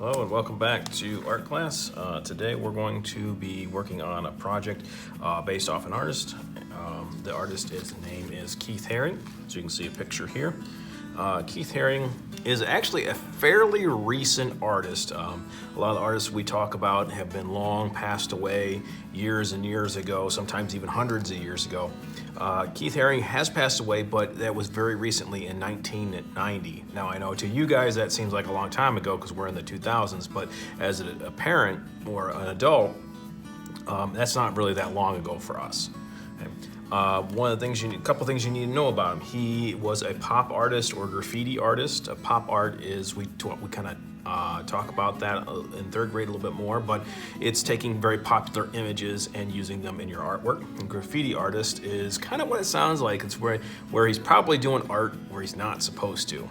Hello and welcome back to art class. Today we're going to be working on a project based off an artist. The artist, his name is Keith Haring, so you can see a picture here. Keith Haring is actually a fairly recent artist. A lot of the artists we talk about have been long passed away years and years ago, sometimes even hundreds of years ago. Keith Haring has passed away, but that was very recently in 1990. Now I know to you guys that seems like a long time ago because we're in the 2000s, but as a parent or an adult, that's not really that long ago for us. Okay. One of the things a couple things you need to know about him. He was a pop artist or graffiti artist. Pop art is, we kind of talk about that in third grade a little bit more, but it's taking very popular images and using them in your artwork. And graffiti artist is kind of what it sounds like. It's where he's probably doing art where he's not supposed to.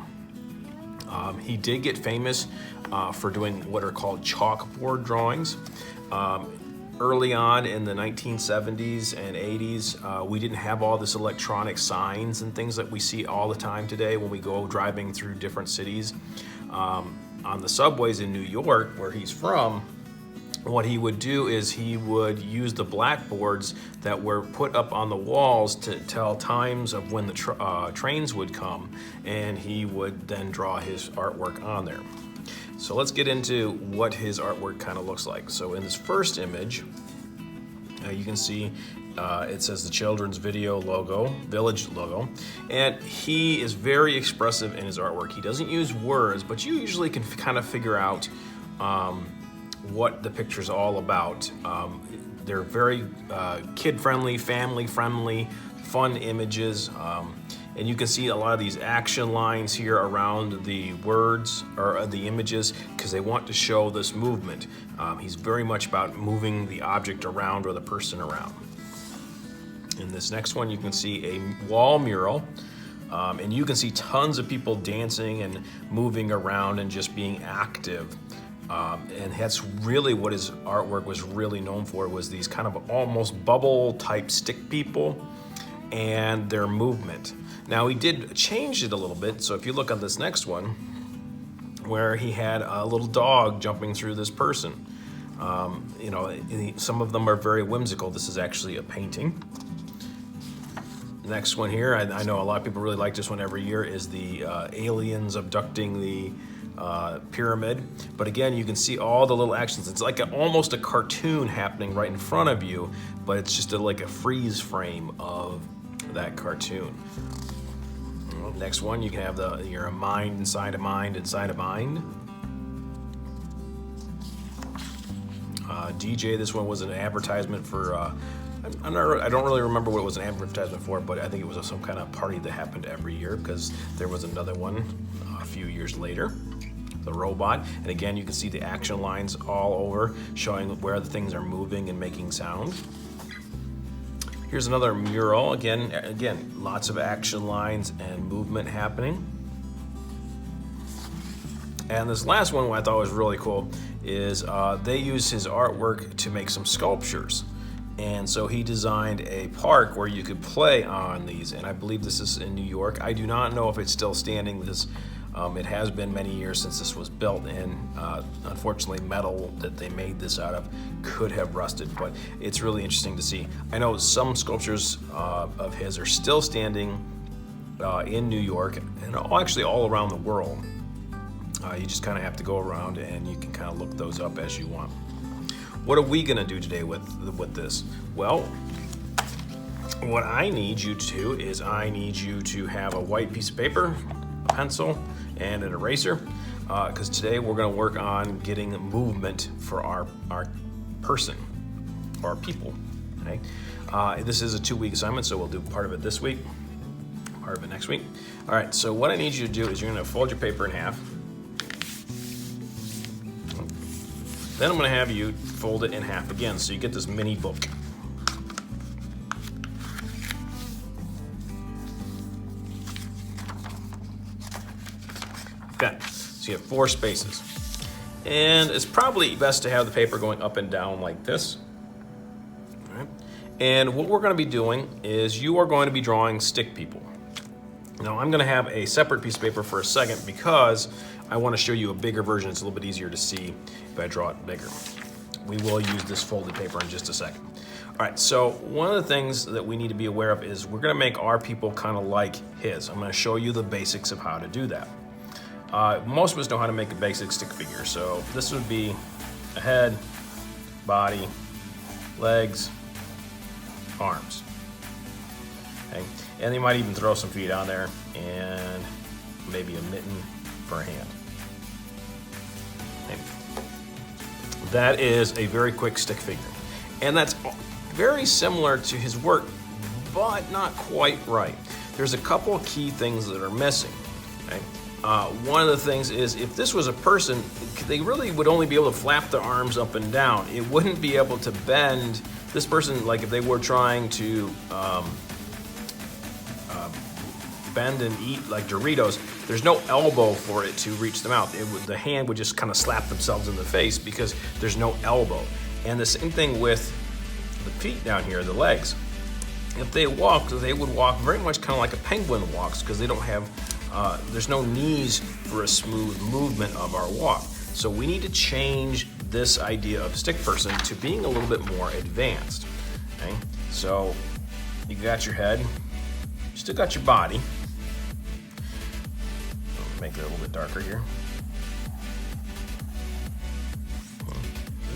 He did get famous for doing what are called chalkboard drawings. Early on in the 1970s and 80s, we didn't have all this electronic signs and things that we see all the time today when we go driving through different cities. On the subways in New York, where he's from, what he would do is he would use the blackboards that were put up on the walls to tell times of when the trains would come, and he would then draw his artwork on there. So let's get into what his artwork kind of looks like. So in this first image, you can see it says the Children's Video logo, Village logo, and he is very expressive in his artwork. He doesn't use words, but you usually can kind of figure out what the picture's all about. They're very kid-friendly, family-friendly, fun images. And you can see a lot of these action lines here around the words or the images because they want to show this movement. He's very much about moving the object around or the person around. In this next one, you can see a wall mural, and you can see tons of people dancing and moving around and just being active. And that's really what his artwork was really known for, was these kind of almost bubble type stick people and their movement. Now he did change it a little bit, so if you look at this next one, where he had a little dog jumping through this person, you know, some of them are very whimsical. This is actually a painting. Next one here, I know a lot of people really like this one every year, is the aliens abducting the pyramid. But again, you can see all the little actions. It's like almost a cartoon happening right in front of you, but it's just like a freeze frame of that cartoon. Next one, you can have your mind inside a mind inside a mind. DJ, this one was an advertisement for, I don't really remember what it was an advertisement for, but I think it was some kind of party that happened every year because there was another one a few years later. The robot, and again, you can see the action lines all over, showing where the things are moving and making sound. Here's another mural. Again, lots of action lines and movement happening. And this last one, what I thought was really cool, is they used his artwork to make some sculptures. And so he designed a park where you could play on these, and I believe this is in New York. I do not know if it's still standing. It has been many years since this was built, and unfortunately metal that they made this out of could have rusted, but it's really interesting to see. I know some sculptures of his are still standing in New York, and actually all around the world. You just kind of have to go around and you can kind of look those up as you want. What are we gonna do today with this? Well, what I need you to do is I need you to have a white piece of paper, a pencil, and an eraser, because today we're going to work on getting movement for our person, or our people. Okay? This is a 2-week assignment, so we'll do part of it this week, part of it next week. All right, so what I need you to do is you're going to fold your paper in half. Then I'm going to have you fold it in half again, so you get this mini book. Okay, so you have 4 spaces. And it's probably best to have the paper going up and down like this. All right. And what we're going to be doing is you are going to be drawing stick people. Now I'm gonna have a separate piece of paper for a second because I wanna show you a bigger version. It's a little bit easier to see if I draw it bigger. We will use this folded paper in just a second. All right, so one of the things that we need to be aware of is we're gonna make our people kind of like his. I'm gonna show you the basics of how to do that. Most of us know how to make a basic stick figure. So this would be a head, body, legs, arms. Okay? And they might even throw some feet on there and maybe a mitten for a hand. Okay? That is a very quick stick figure. And that's very similar to his work, but not quite right. There's a couple of key things that are missing. Okay? One of the things is if this was a person, they really would only be able to flap their arms up and down. It wouldn't be able to bend. This person, like if they were trying to bend and eat like Doritos, there's no elbow for it to reach the mouth. The hand would just kind of slap themselves in the face because there's no elbow. And the same thing with the feet down here, the legs. If they walked, they would walk very much kind of like a penguin walks because they don't have, there's no knees for a smooth movement of our walk. So we need to change this idea of stick person to being a little bit more advanced. Okay? So you got your head, you still got your body. Make it a little bit darker here.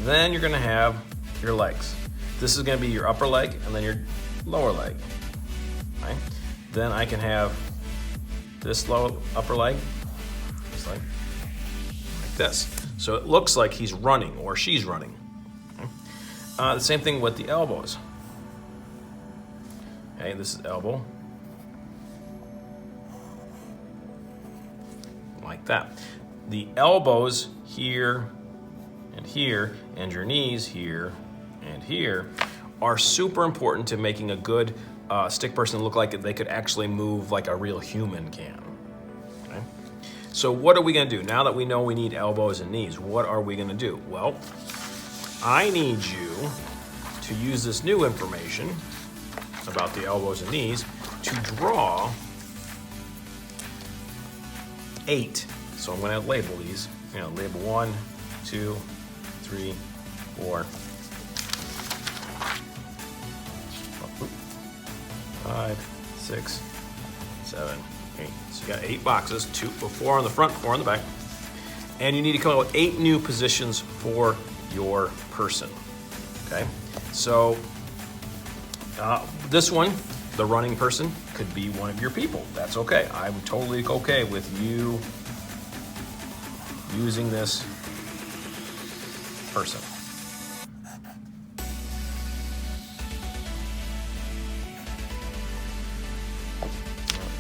Then you're gonna have your legs. This is gonna be your upper leg and then your lower leg. Right? Then I can have this upper leg, just like this. So it looks like he's running or she's running. Okay? The same thing with the elbows. Okay, this is elbow. Like that. The elbows here, and your knees here and here are super important to making a good stick person look like they could actually move like a real human can. Okay? So what are we gonna do? Now that we know we need elbows and knees, what are we gonna do? Well, I need you to use this new information about the elbows and knees to draw 8. So I'm gonna label these. You know, label 1, 2, 3, 4, 5, 6, 7, 8. So you got 8 boxes, 4 on the front, 4 on the back. And you need to come up with 8 new positions for your person. Okay? So this one, the running person, could be one of your people. That's okay. I'm totally okay with you using this person.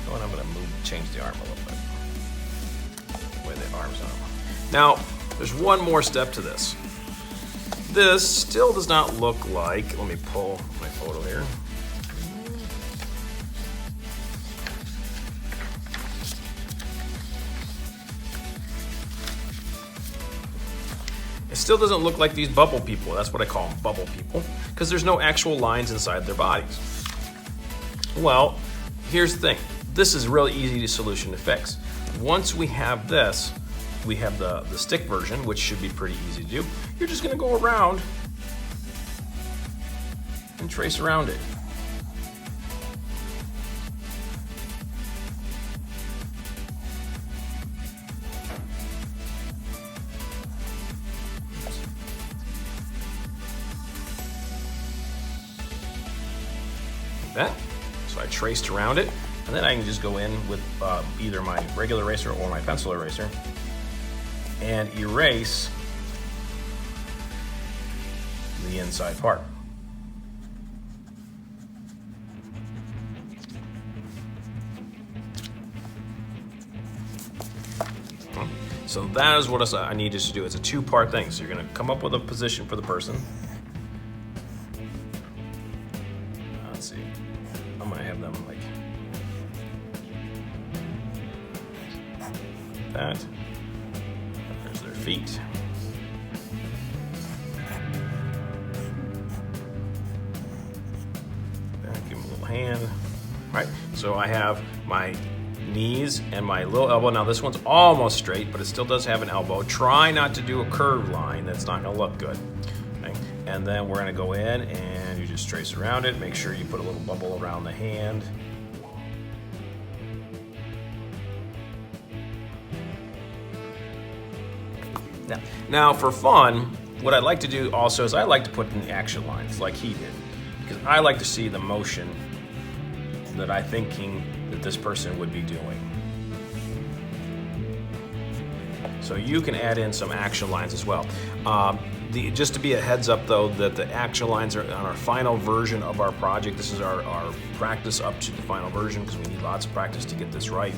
And I'm going to change the arm a little bit. The way the arm's on. Now, there's one more step to this. This still does not look like, let me pull my photo here. It still doesn't look like these bubble people. That's what I call them, bubble people, because there's no actual lines inside their bodies. Well, here's the thing. This is really easy solution to fix. Once we have this, we have the stick version, which should be pretty easy to do. You're just gonna go around and trace around it. That. So I traced around it, and then I can just go in with either my regular eraser or my pencil eraser and erase the inside part. So that is what I need you to do. It's a 2-part thing. So you're gonna come up with a position for the person. Let's see. I'm gonna have them like that. There's their feet. Give them a little hand. All right, so I have my knees and my little elbow. Now this one's almost straight, but it still does have an elbow. Try not to do a curved line. That's not gonna look good. Okay? And then we're gonna go in and you just trace around it. Make sure you put a little bubble around the hand. Now for fun, what I like to do also is I like to put in the action lines like he did, because I like to see the motion that I'm thinking that this person would be doing. So you can add in some action lines as well. Just to be a heads up though, that the action lines are on our final version of our project. This is our practice up to the final version, because we need lots of practice to get this right.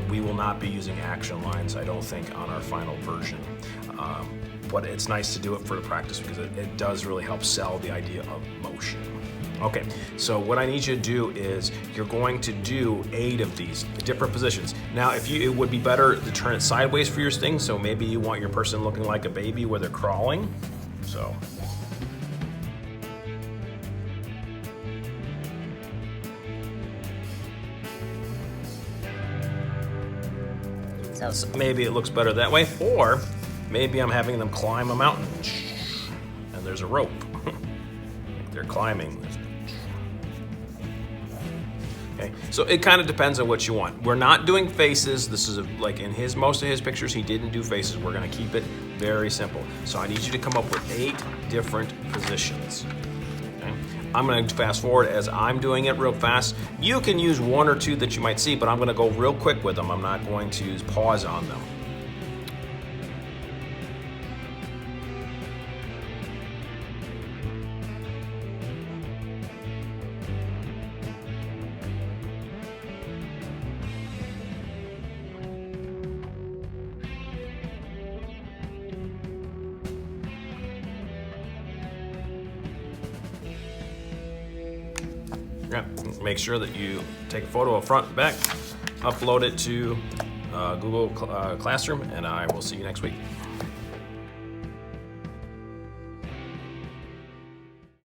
We will not be using action lines, I don't think, on our final version. But it's nice to do it for the practice, because it does really help sell the idea of motion. Okay, so what I need you to do is you're going to do 8 of these different positions. Now, it would be better to turn it sideways for your sting, so maybe you want your person looking like a baby where they're crawling. So. So maybe it looks better that way, or maybe I'm having them climb a mountain and there's a rope. They're climbing. Okay, so it kind of depends on what you want. We're not doing faces. This is like in most of his pictures, he didn't do faces. We're gonna keep it very simple. So I need you to come up with 8 different positions. Okay? I'm gonna fast forward as I'm doing it real fast. You can use 1 or 2 that you might see, but I'm gonna go real quick with them. I'm not going to pause on them. Yeah, make sure that you take a photo of front and back, upload it to Google Classroom, and I will see you next week.